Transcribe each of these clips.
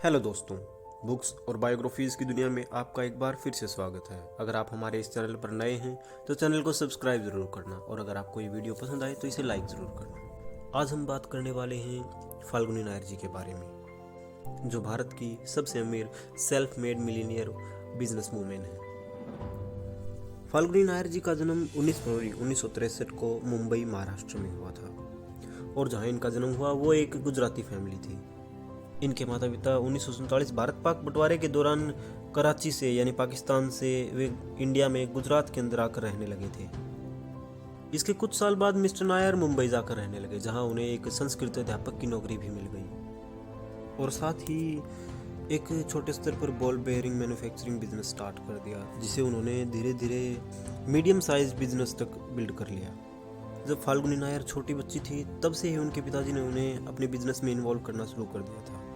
Hello दोस्तों, books और biographies की दुनिया में आपका एक बार फिर से स्वागत है। अगर आप हमारे इस चैनल पर नए हैं तो चैनल को सब्सक्राइब ज़रूर करना और अगर आपको ये वीडियो पसंद आए तो इसे लाइक ज़रूर करना। आज हम बात करने वाले हैं फाल्गुनी नायर जी के बारे में, जो भारत की सबसे अमीर self made millionaire business women है। फाल्गुनी नायर जी का जन्म 19 फरवरी 1963 को मुंबई, महाराष्ट्र में हुआ था और जहाँ इनका जन्म हुआ वो एक गुजराती फैमिली थी। इनके माता पिता 1947 भारत पाक बंटवारे के दौरान कराची से यानी पाकिस्तान से वे इंडिया में गुजरात के अंदर आकर रहने लगे थे। इसके कुछ साल बाद मिस्टर नायर मुंबई जाकर रहने लगे, जहां उन्हें एक संस्कृत अध्यापक की नौकरी भी मिल गई और साथ ही एक छोटे स्तर पर ball bearing manufacturing business start कर दिया, जिसे उन्होंने धीरे धीरे मीडियम साइज बिजनेस तक बिल्ड कर लिया। जब फाल्गुनी नायर छोटी बच्ची थी तब से ही उनके पिताजी ने उन्हें अपने बिजनेस में इन्वॉल्व करना शुरू कर दिया था।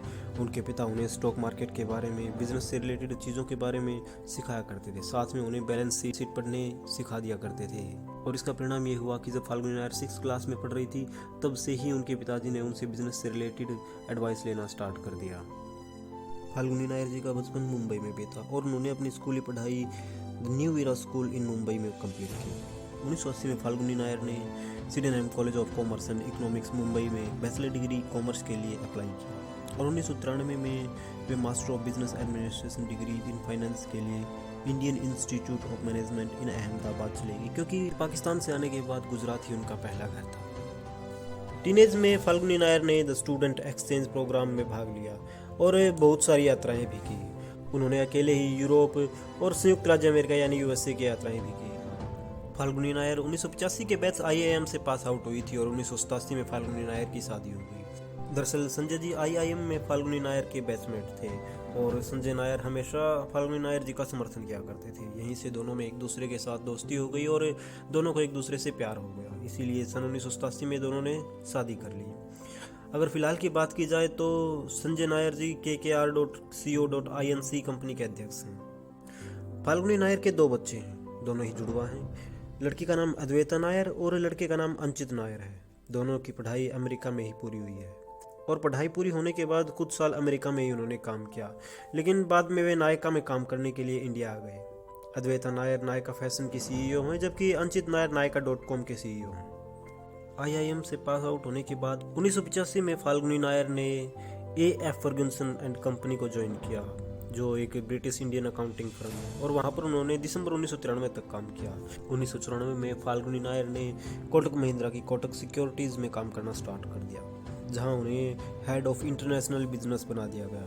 उनके पिता उन्हें स्टॉक मार्केट के बारे में, बिजनेस से रिलेटेड चीज़ों के बारे में सिखाया करते थे। साथ में उन्हें बैलेंस शीट पढ़ने सिखा दिया करते थे और इसका परिणाम ये हुआ कि जब फाल्गुनी नायर 6th क्लास में पढ़ रही थी तब से ही उनके पिताजी ने उनसे बिजनेस से रिलेटेड एडवाइस लेना स्टार्ट कर दिया। फाल्गुनी नायर जी का बचपन मुंबई में बीता और उन्होंने अपनी स्कूली पढ़ाई New Era School in Mumbai में कंप्लीट की। 1980 में फाल्गुनी नायर ने Sydenham College of Commerce and Economics Mumbai में बैचलर डिग्री कॉमर्स के लिए अप्लाई किया और 1993 में वे master of business administration degree in finance के लिए Indian Institute of Management in Ahmedabad चले गई, क्योंकि पाकिस्तान से आने के बाद गुजरात ही उनका पहला घर था। टीनेज में फाल्गुनी नायर ने द स्टूडेंट एक्सचेंज प्रोग्राम में भाग लिया और बहुत सारी यात्राएं भी की। उन्होंने अकेले ही यूरोप और संयुक्त राज्य अमेरिका यानी यूएसए की यात्राएं भी की। फाल्गुनी नायर 1985 के बैच आईआईएम से पास आउट हुई थी और 1987 में फाल्गुनी नायर की शादी हो गई। दरअसल संजय जी आईआईएम में फाल्गुनी नायर के बैचमेट थे और संजय नायर हमेशा फाल्गुनी नायर जी का समर्थन किया करते थे। यहीं से दोनों में एक दूसरे के साथ दोस्ती हो गई और दोनों को एक दूसरे से प्यार हो गया। इसीलिए सन 1987 में दोनों ने शादी कर ली। अगर फिलहाल की बात की जाए तो संजय नायर जी KKR.co.inc कंपनी के अध्यक्ष हैं। फाल्गुनी नायर के 2 बच्चे हैं, दोनों ही जुड़वा हैं। लड़की का नाम अद्वैता नायर और लड़के का नाम अंचित नायर है। दोनों की पढ़ाई अमेरिका में ही पूरी हुई है और पढ़ाई पूरी होने के बाद कुछ साल अमेरिका में ही उन्होंने काम किया, लेकिन बाद में वे नायका में काम करने के लिए इंडिया आ गए। अद्वैता नायर नायका फैशन की CEO हैं, जबकि अंचित नायर नायका.com के CEO हैं। आईआईएम से पास आउट होने के बाद 1985 में फाल्गुनी नायर ने AF फर्गुसन एंड कंपनी को ज्वाइन किया, जो एक ब्रिटिश इंडियन अकाउंटिंग फर्म है, और वहां पर उन्होंने दिसंबर 1993 तक काम किया। 1994 में फाल्गुनी नायर ने कोटक महिंद्रा की कोटक सिक्योरिटीज़ में काम करना स्टार्ट कर दिया, जहां उन्हें हेड ऑफ इंटरनेशनल बिजनेस बना दिया गया,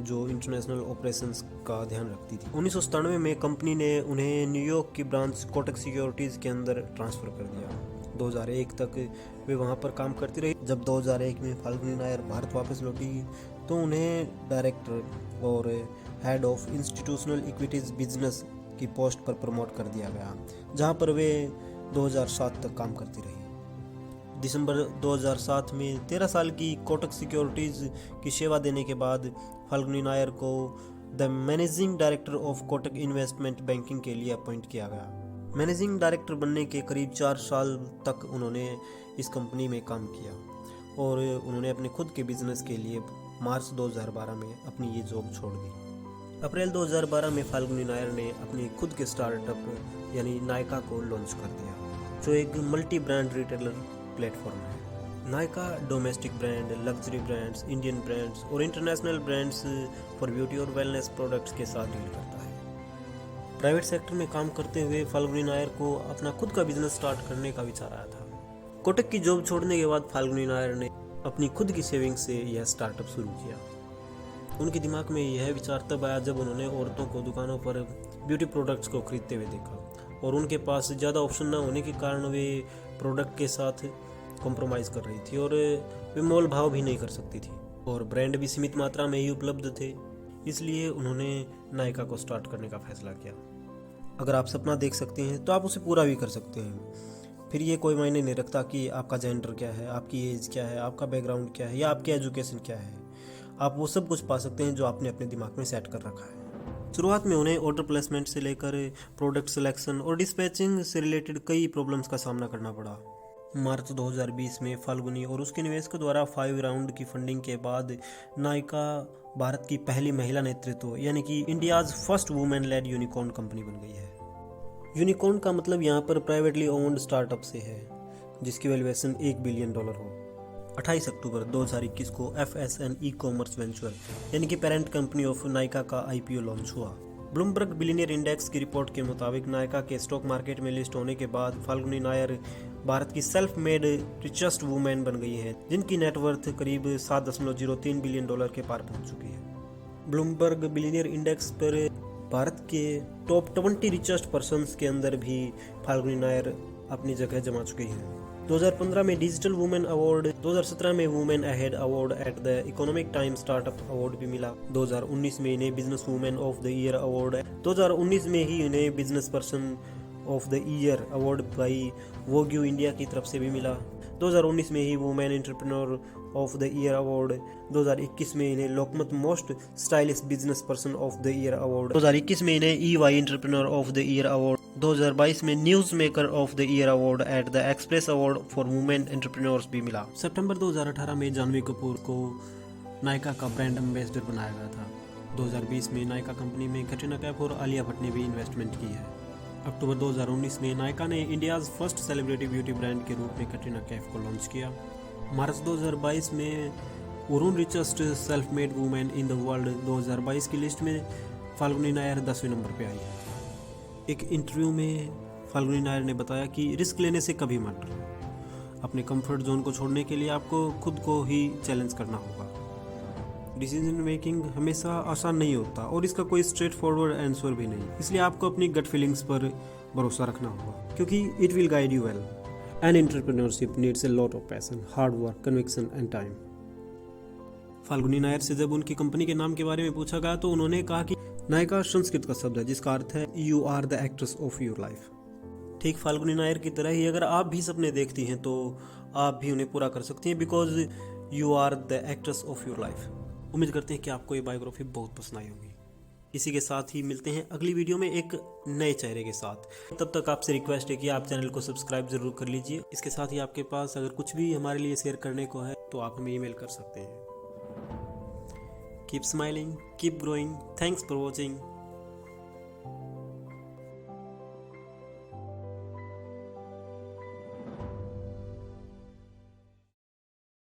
जो इंटरनेशनल ऑपरेशंस का ध्यान रखती थी। 1997 में कंपनी ने उन्हें न्यूयॉर्क की ब्रांच कोटक सिक्योरिटीज़ के अंदर ट्रांसफ़र कर दिया। 2001 तक वे वहां पर काम करती रही। जब 2001 में फाल्गुनी नायर भारत वापस लौटी तो उन्हें डायरेक्टर और head of institutional equities business की पोस्ट पर प्रमोट कर दिया गया, जहां पर वे 2007 तक काम करती रही। दिसंबर 2007 में 13 साल की कोटक सिक्योरिटीज़ की सेवा देने के बाद फाल्गुनी नायर को the managing director of Kotak investment banking के लिए अपॉइंट किया गया। मैनेजिंग डायरेक्टर बनने के करीब 4 साल तक उन्होंने इस कंपनी में काम किया और उन्होंने अपने खुद के बिजनेस के लिए मार्च 2012 में अपनी ये जॉब छोड़ दी। अप्रैल 2012 में फाल्गुनी नायर ने अपनी खुद के स्टार्टअप यानी नायका को लॉन्च कर दिया, जो एक मल्टी ब्रांड रिटेलर प्लेटफॉर्म है। Nykaa domestic brand, luxury brands, Indian brands और इंटरनेशनल ब्रांड्स फॉर ब्यूटी और वेलनेस प्रोडक्ट्स के साथ डील करता है। प्राइवेट सेक्टर में काम करते हुए फाल्गुनी नायर को अपना खुद का बिजनेस स्टार्ट करने का विचार आया था। कोटक की जॉब छोड़ने के बाद फाल्गुनी नायर ने अपनी खुद की सेविंग से यह स्टार्टअप शुरू किया। उनके दिमाग में यह विचार तब आया जब उन्होंने औरतों को दुकानों पर ब्यूटी प्रोडक्ट्स को खरीदते हुए देखा और उनके पास ज़्यादा ऑप्शन न होने के कारण वे प्रोडक्ट के साथ कॉम्प्रोमाइज़ कर रही थी और वे मोल भाव भी नहीं कर सकती थी और ब्रांड भी सीमित मात्रा में ही उपलब्ध थे। इसलिए उन्होंने नायका को स्टार्ट करने का फैसला किया। अगर आप सपना देख सकते हैं तो आप उसे पूरा भी कर सकते हैं। फिर ये कोई मायने नहीं रखता कि आपका जेंडर क्या है, आपकी एज क्या है, आपका बैकग्राउंड क्या है या आपकी एजुकेशन क्या है। आप वो सब कुछ पा सकते हैं जो आपने अपने दिमाग में सेट कर रखा है। शुरुआत में उन्हें ऑर्डर प्लेसमेंट से लेकर प्रोडक्ट सिलेक्शन और डिस्पैचिंग से रिलेटेड कई प्रॉब्लम्स का सामना करना पड़ा। मार्च 2020 में फाल्गुनी और उसके निवेशकों द्वारा 5 राउंड की फंडिंग के बाद नायका भारत की पहली महिला नेतृत्व यानी कि India's first women lead unicorn company बन गई है। यूनिकॉर्न का मतलब यहाँ पर प्राइवेटली ओन्ड स्टार्टअप से है जिसकी वैल्यूएशन $1 बिलियन हो। 28 अक्टूबर 2021 को FSN ई-कॉमर्स वेंचर यानी कि पेरेंट कंपनी ऑफ नायका का IPO लॉन्च हुआ। ब्लूमबर्ग बिलियनियर इंडेक्स की रिपोर्ट के मुताबिक नायका के स्टॉक मार्केट में लिस्ट होने के बाद फाल्गुनी नायर भारत की सेल्फ मेड रिचेस्ट वुमेन बन गई हैं, जिनकी नेटवर्थ करीब $7.03 बिलियन के पार पहुंच चुकी है। ब्लूमबर्ग बिलियनियर इंडेक्स पर भारत के टॉप 20 रिचेस्ट पर्सन्स के अंदर भी फाल्गुनी नायर अपनी जगह जमा चुकी हैं। 2015 में डिजिटल वुमेन अवार्ड, 2017 में women ahead award at the economic time startup award भी मिला। 2019 में इन्हें business women of the year award, 2019 में ही इन्हें business person of the year award by Vogue India की तरफ से भी मिला। 2019 में ही women entrepreneur of the year award, 2021 में इन्हें Lokmat most stylish business person of the year award, 2021 में इन्हें EY entrepreneur of the year award, 2022 में news maker of the year award at the express award for women entrepreneurs भी मिला। सितंबर 2018 में जानवी कपूर को नायका का ब्रांड एम्बेसडर बनाया गया था। 2020 में नायका कंपनी में कटरीना कैफ और आलिया भट्ट ने भी इन्वेस्टमेंट की है। अक्टूबर 2019 में नायका ने India's first celebrity beauty brand के रूप में कटरीना कैफ को लॉन्च किया। मार्च 2022 में Varun richest self made women in the world 2022 की लिस्ट में फाल्गुनी नायर 10वें नंबर पे आई। एक इंटरव्यू में फाल्गुनी नायर ने बताया कि रिस्क लेने से कभी मत डरो। अपने कंफर्ट जोन को छोड़ने के लिए आपको खुद को ही चैलेंज करना होगा। डिसीजन मेकिंग हमेशा आसान नहीं होता और इसका कोई स्ट्रेट फॉरवर्ड आंसर भी नहीं, इसलिए आपको अपनी गट फीलिंग्स पर भरोसा रखना होगा क्योंकि it will guide you well. N entrepreneurship needs a lot of passion, hard work, conviction and time. Falguni Nair से जब उनकी कंपनी के नाम के बारे में पूछा गया तो उन्होंने कहा कि नायका संस्कृत का शब्द है जिसका अर्थ है you are the actress of your life. ठीक फाल्गुनी नायर की तरह ही अगर आप भी सपने देखती हैं तो आप भी उन्हें पूरा कर सकती हैं because you are the actress of your life. उम्मीद करते हैं कि आपको ये बायोग्राफी बहुत पसंद आई होगी। इसी के साथ ही मिलते हैं अगली वीडियो में एक नए चेहरे के साथ। तब तक आपसे रिक्वेस्ट है कि आप चैनल को सब्सक्राइब जरूर कर लीजिए। इसके साथ ही आपके पास अगर कुछ भी हमारे लिए शेयर करने को है तो आप हमें ईमेल कर सकते हैं। Keep smiling, keep growing. Thanks for watching.